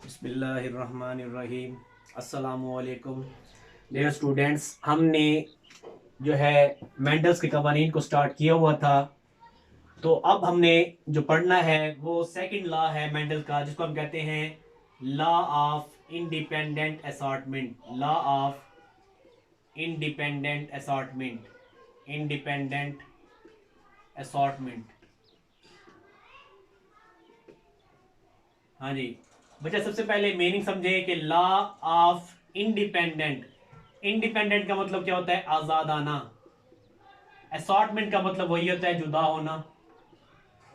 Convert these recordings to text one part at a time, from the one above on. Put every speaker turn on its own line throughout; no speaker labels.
बिस्मिल्लाहिर्रहमानिर्रहीम। अस्सलामुअलैकुम dear students, हमने जो है मेंडल्स के कवानीन को स्टार्ट किया हुआ था। तो अब हमने जो पढ़ना है वो सेकंड लॉ है मेंडल का, जिसको हम कहते हैं law of independent assortment. Law of independent assortment. Independent assortment. हाँ जी बच्चा, सबसे पहले मीनिंग समझे कि लॉ ऑफ इंडिपेंडेंट। इंडिपेंडेंट का मतलब क्या होता है? आजादाना। असॉर्टमेंट का मतलब वही होता है जुदा होना,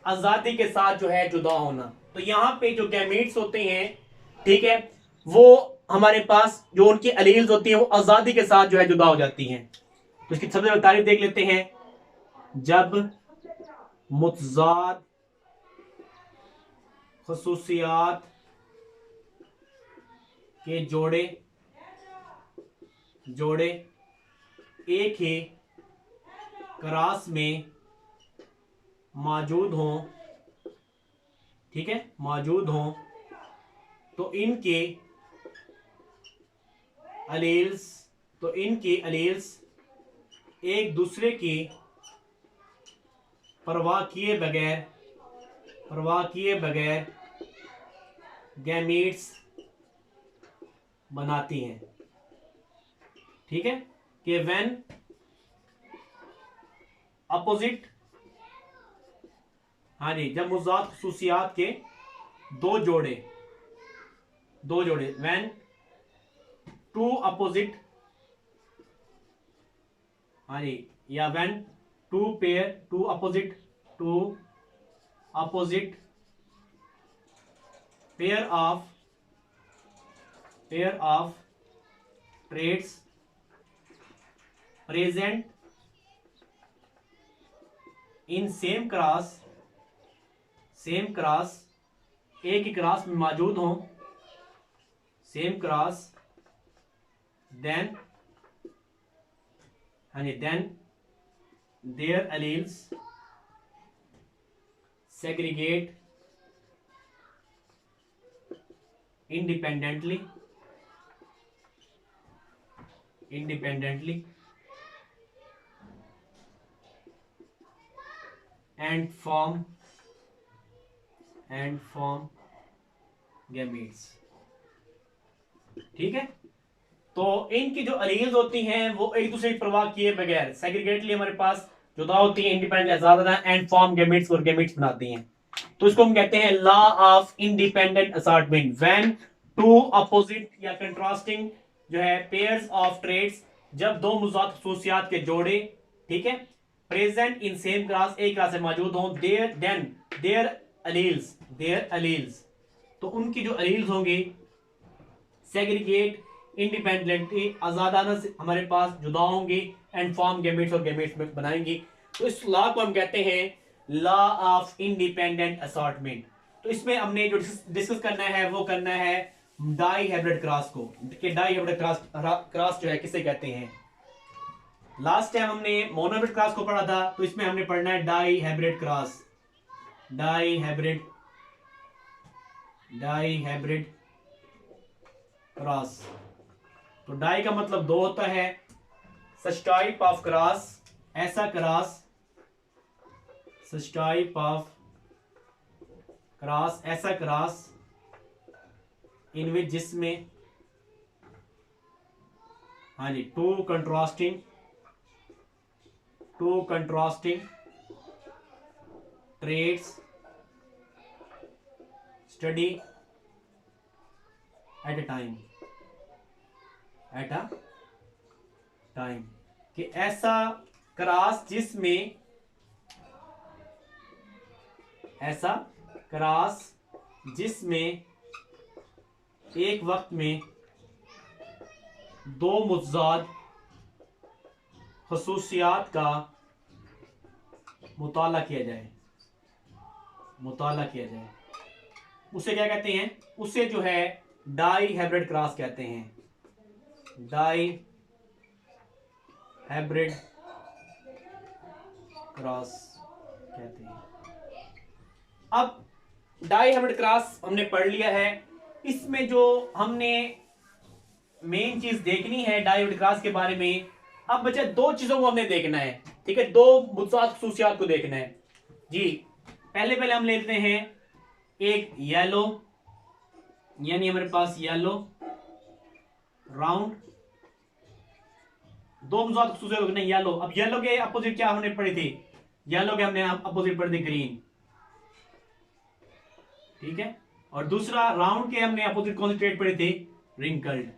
आजादी के साथ जो है जुदा होना। तो यहां पे जो गैमीट्स होते हैं, ठीक है, वो हमारे पास जो उनकी अलील्स होती हैं वो आजादी के साथ जो है जुदा हो जाती हैं। तो इसकी सबसे पहले तारीफ देख लेते हैं। जब मुतजाद खसूसियात के जोड़े जोड़े एक ही क्रास में मौजूद हों, ठीक है, मौजूद हों, तो इनके अलील्स एक दूसरे की परवाह किए बगैर गैमीट्स बनाती हैं। ठीक है, कि व्हेन अपोजिट, हाँ जी, जब मुजाद खसूसियात के दो जोड़े व्हेन टू अपोजिट, हाँ जी, या when two opposite pair of traits present in same cross, एक ही क्रॉस में मौजूद हों, सेम क्रॉस, देन, हाँ जी, then there alleles segregate independently and form gametes। ठीक है, तो इनकी जो अलील्स होती हैं वो एक दूसरे की परवाह किए बगैर सेग्रीगेटली हमारे पास जुदा होती हैं, इंडिपेंडेंट आजाद एंड फॉर्म गेमेट्स और गेमेट्स बनाती हैं। तो इसको हम कहते हैं law of independent assortment. When two opposite या कंट्रास्टिंग जो है पेयर्स ऑफ ट्रेड्स, जब दो मुजाद खसूसियात के जोड़े, ठीक है, प्रेजेंट इन सेम क्लास, एक क्लास में मौजूद हों, देयर अलील्स, तो उनकी जो अलील्स होंगी सेग्रीगेट इंडिपेंडेंटली, आजादाना से हमारे पास जुदा होंगी, एंड फॉर्म गेमेट्स और गेमेट्स में बनाएंगी। तो इस लॉ को हम कहते हैं लॉ ऑफ इंडिपेंडेंट असॉर्टमेंट। तो इसमें हमने जो डिस्कस करना है वो करना है डाई हाइब्रिड क्रॉस को, कि डाई हाइब्रिड क्रॉस जो है किसे कहते हैं। लास्ट टाइम हमने मोनोहाइब्रिड क्रॉस को पढ़ा था, तो इसमें हमने पढ़ना है डाई हाइब्रिड क्रॉस। तो डाई का मतलब दो होता है, सच टाइप ऑफ क्रॉस, ऐसा cross, such type of cross, ऐसा क्रॉस इन विच, जिसमें, हाँ जी, two contrasting traits study at a time, कि ऐसा क्रॉस जिसमें एक वक्त में दो मुतजाद खसूसियात का मुताला किया जाए, उसे क्या कहते हैं? उसे जो है डाई हाइब्रिड क्रॉस कहते हैं, डाई हाइब्रिड क्रॉस कहते हैं। अब डाई हाइब्रिड क्रॉस हमने पढ़ लिया है, इसमें जो हमने मेन चीज देखनी है डायोड क्रॉस के बारे में, अब बच्चा दो चीजों को हमने देखना है, ठीक है, दो मुद्दात खसूसियात को देखना है जी। पहले पहले हम लेते हैं एक येलो, यानी हमारे पास येलो राउंड, दो मुद्दात खसूसियात देखना है येलो। अब येलो के अपोजिट क्या होने पड़े थे, येलो के हमने अपोजिट पढ़े थे ग्रीन, ठीक है। और दूसरा राउंड के हमने अपोजिट कौन से ट्रेड पढ़े थे, रिंकल्ड,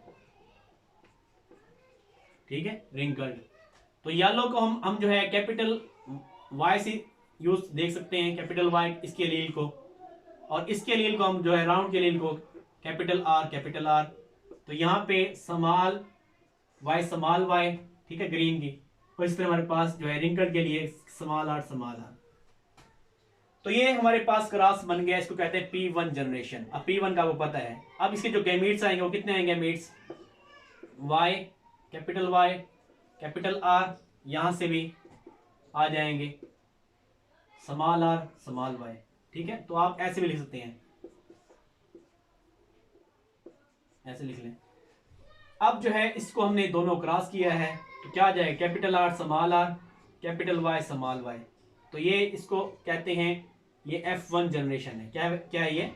ठीक है, रिंकल्ड। तो येलो को हम जो है कैपिटल वाई से यूज देख सकते हैं, कैपिटल वाई इसके लील को, और इसके लील को हम जो है राउंड के लील को कैपिटल आर, कैपिटल आर। तो यहाँ पे स्मॉल वाई, ठीक है, ग्रीन की। और इस तरह हमारे पास जो है रिंकल्ड के लिए स्मॉल आर, स्मॉल आर। तो ये हमारे पास क्रॉस बन गया, इसको कहते हैं P1 जनरेशन। अब P1 का वो पता है। अब इसके जो गैमीट्स आएंगे वो कितने आएंगे, गैमीट्स Y, कैपिटल आर, यहां से भी आ जाएंगे स्मॉल आर, स्मॉल वाई, ठीक है। तो आप ऐसे भी लिख सकते हैं, ऐसे लिख लें। अब जो है इसको हमने दोनों क्रॉस किया है, तो क्या आ जाए, capital R, small are, capital Y, small Y. तो ये इसको कहते हैं, ये F1 जनरेशन है। क्या क्या है ये,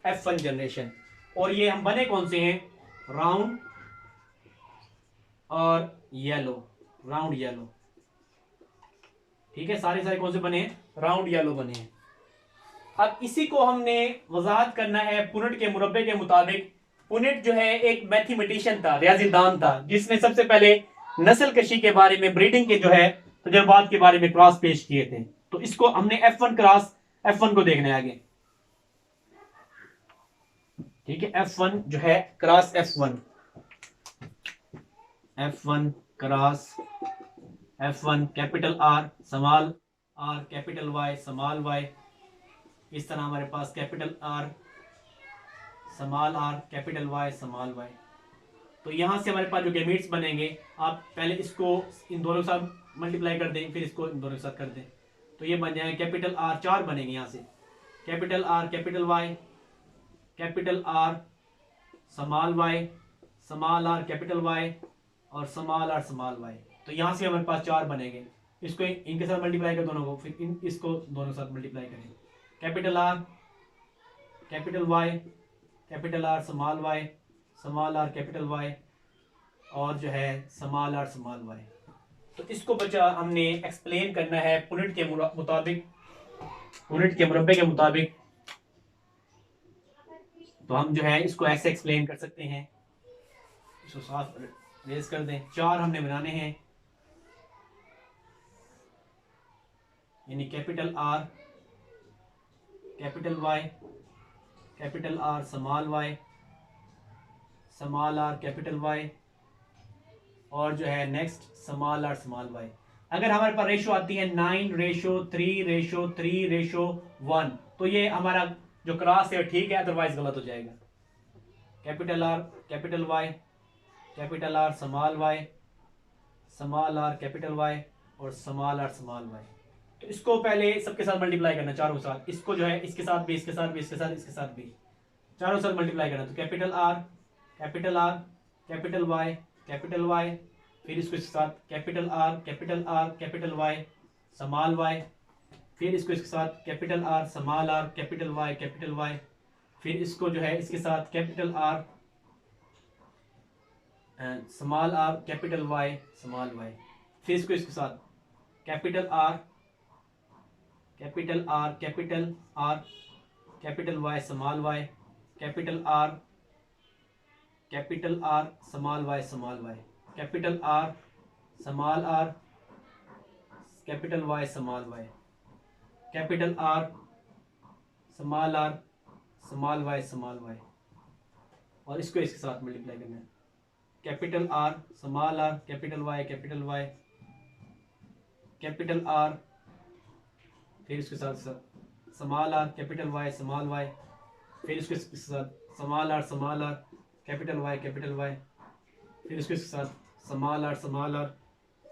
F1 जनरेशन। और ये हम बने कौन से हैं, राउंड और येलो, राउंड येलो, ठीक है। सारे सारे कौन से बने हैं, राउंड येलो बने हैं। अब इसी को हमने वजाहत करना है पुनेट के मुरब्बे के मुताबिक। पुनेट जो है एक मैथमेटिशियन था, रियाजीदान था, जिसने सबसे पहले नस्ल कशी के बारे में, ब्रीडिंग के जो है तजुर्बात के बारे में क्रॉस पेश किए थे। तो इसको हमने F1 क्रॉस, F1 को देखना है आगे, ठीक है। F1 जो है cross F1, F1 cross F1, capital R, small are, capital Y, small y. इस तरह हमारे पास capital R, small are, capital Y, small Y. तो यहां से हमारे पास जो गैमीट्स बनेंगे, आप पहले इसको इन दोनों के साथ मल्टीप्लाई कर दें, फिर इसको इन दोनों के साथ कर दें, तो ये बन जाएंगे कैपिटल आर, चार बनेंगे यहां से, capital R, capital Y, capital R, small Y, small are, capital Y, और स्मॉल आर, स्मॉल वाई। तो यहां से हमारे पास चार बनेंगे। इसको इनके साथ मल्टीप्लाई कर दोनों को, फिर इसको दोनों के साथ मल्टीप्लाई करें, capital R, capital Y, capital R, small Y, small are, capital Y, और जो है स्मॉल आर, स्मॉल वाई। तो इसको बचा हमने एक्सप्लेन करना है पुनेट के मुताबिक, पुनेट के मुरब्बे के मुताबिक। तो हम जो है इसको ऐसे एक्सप्लेन कर सकते हैं, इसको साफ रेज कर दें। चार हमने बनाने हैं, यानी capital R, capital Y, capital R, small Y, small are, capital Y, और जो है next small R, small Y. अगर हमारे पास रेशो आती है 9:3:3:1, तो ये हमारा जो क्रॉस है ठीक है, अदरवाइज गलत हो जाएगा। Capital R, capital Y, capital R, small Y, small are, capital Y, और स्मॉल आर, स्मॉल वाई। तो इसको पहले सबके साथ मल्टीप्लाई करना, चारों के साथ। इसको जो है इसके साथ भी, इसके साथ भी, इसके साथ, इसके साथ भी, चारों साथ मल्टीप्लाई करना। तो capital R, capital R, capital Y, capital Y, फिर इसको इसके साथ capital R, capital R, capital Y, small Y, फिर इसको इसके साथ capital R, small are, capital Y, capital Y, फिर इसको जो है इसके साथ capital R, small are, capital Y, small Y, फिर इसको इसके साथ capital R, capital R, capital R, capital Y, small Y, capital R, capital R, small Y, small Y, capital R, small are, capital Y, small Y, capital R, small R, small Y, small Y, और इसको इसके साथ multiply करना है। Capital R, small are, capital Y, capital Y, capital R, फिर इसके साथ small are, capital Y, small Y, फिर इसके साथ small R, small are, capital Y, capital Y, फिर इसके साथ small are,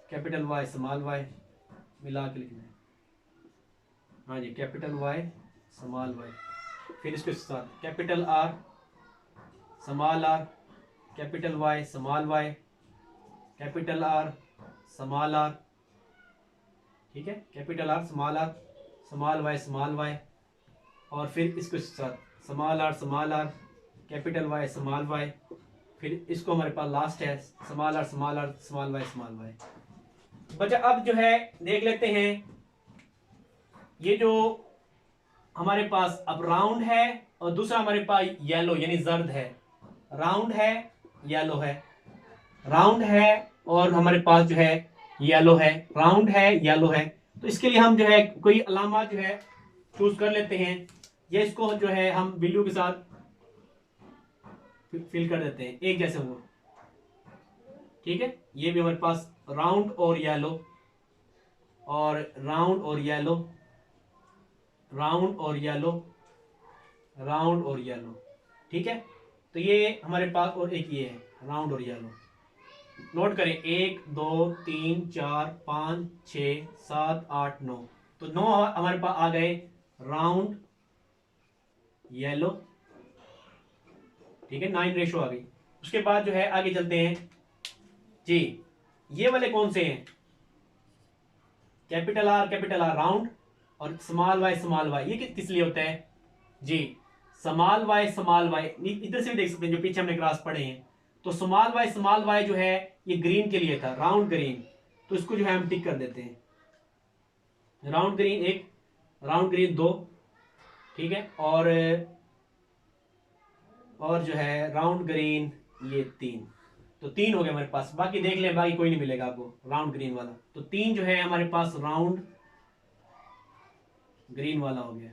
capital Y, small Y, मिला के लिखना है। हाँ जी, कैपिटल वाई, स्मॉल वाई, फिर इसके साथ capital R, small are, capital Y small Y, capital R small R, ठीक है, कैपिटल आर, स्मॉल वाई, और फिर इसको साथ small are, capital Y small Y, फिर इसको हमारे पास लास्ट है स्मॉल आर, स्मॉल वाई। बच्चा अब जो है देख लेते हैं, ये जो हमारे पास अब राउंड है और दूसरा हमारे पास येलो यानी जर्द है, राउंड है येलो है, राउंड है और हमारे पास जो है येलो है, राउंड है येलो है। तो इसके लिए हम जो है कोई अलामा जो है चूज कर लेते हैं, या इसको जो है हम ब्लू के साथ फिल कर देते हैं एक जैसे वो, ठीक है। ये भी हमारे पास राउंड और येलो, और राउंड और येलो, राउंड और येलो, राउंड और येलो, ठीक है। तो ये हमारे पास, और एक ये है राउंड और येलो। नोट करें 1 2 3 4 5 6 7 8 9, तो 9 हमारे पास आ गए राउंड येलो, ठीक है, 9 रेशो आ गई। उसके बाद जो है आगे चलते हैं जी, ये वाले कौन से हैं, कैपिटल आर राउंड, और स्मॉल वाई ये किस लिए होता है जी, स्मॉल वाई इधर से भी देख सकते हैं जो पीछे हमने क्लास पढ़े हैं। तो स्मॉल वाई जो है ये ग्रीन के लिए था, राउंड ग्रीन, तो इसको जो है हम टिक कर देते हैं। राउंड ग्रीन 1, राउंड ग्रीन 2, ठीक है, और जो है राउंड ग्रीन ये 3, तो 3 हो गए हमारे पास। बाकी देख लें, बाकी कोई नहीं मिलेगा आपको राउंड ग्रीन वाला। तो 3 जो है हमारे पास राउंड ग्रीन वाला हो गया,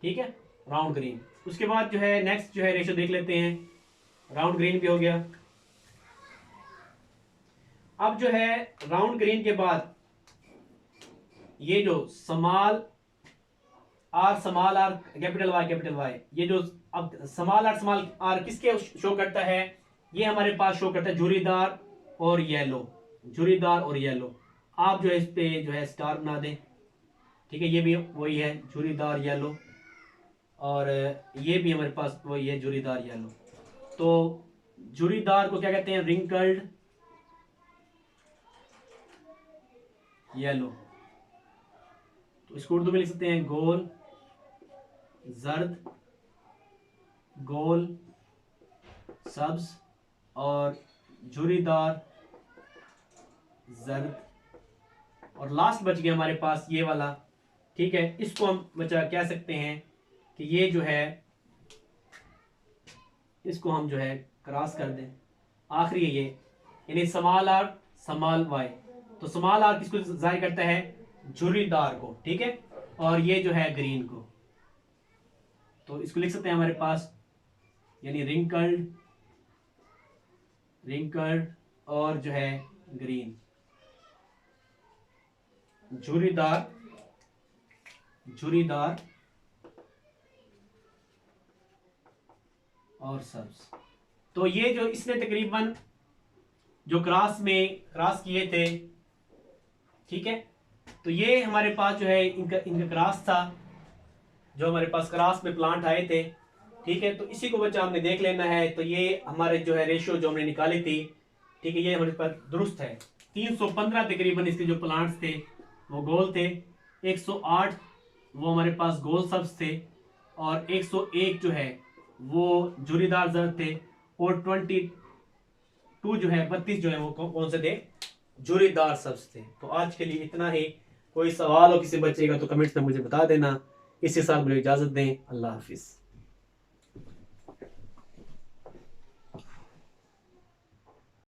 ठीक है, राउंड ग्रीन। उसके बाद जो है नेक्स्ट जो है रेशो देख लेते हैं, राउंड ग्रीन भी हो गया। अब जो है राउंड ग्रीन के बाद ये जो स्मॉल आर कैपिटल वाई, ये जो अब स्मॉल आर किसके शो करता है, ये हमारे पास शो करता है झुर्रीदार और येलो। आप जो है इस पे जो है स्टार बना दें, ठीक है, ये भी वही है झुर्रीदार येलो, और ये भी हमारे पास वही है झुर्रीदार येलो। तो झुर्रीदार को क्या कहते हैं, रिंकल्ड येलो। तो इसको उर्दू में लिख सकते हैं गोल जर्द, गोल सब्ज और झुर्रीदार जर्द, और लास्ट बच गया हमारे पास ये वाला, ठीक है। इसको हम बच्चा कह सकते हैं कि ये जो है इसको हम जो है क्रॉस कर दें, आखिरी ये यानी स्मॉल आर स्मॉल वाई। तो स्मॉल आर किसको जाहिर करता है, झुर्रीदार को, ठीक है, और ये जो है ग्रीन को। तो इसको लिख सकते हैं हमारे पास यानी रिंकल्ड और जो है ग्रीन, झुर्रीदार और सब्ज। तो ये जो इसने तकरीबन जो क्रॉस किए थे, ठीक है, तो ये हमारे पास जो है इनका क्रॉस था, जो हमारे पास क्रॉस में प्लांट आए थे, ठीक है। तो इसी को बच्चा हमने देख लेना है। तो ये हमारे जो है रेशियो जो हमने निकाली थी, ठीक है, ये हमारे पास दुरुस्त है। 315 तकरीबन इसके जो प्लांट्स थे वो गोल थे, 108 वो हमारे पास गोल सब्ज थे, और 101 जो है वो झुर्रीदार जर्द थे, और 22 जो है 32 जो है वो कौन से थे, झुर्रीदार सब्ज थे। तो आज के लिए इतना ही। कोई सवाल हो किसी बच्चे का तो कमेंट्स में मुझे बता देना। इसी साथ मुझे इजाजत दें। अल्लाह हाफिज।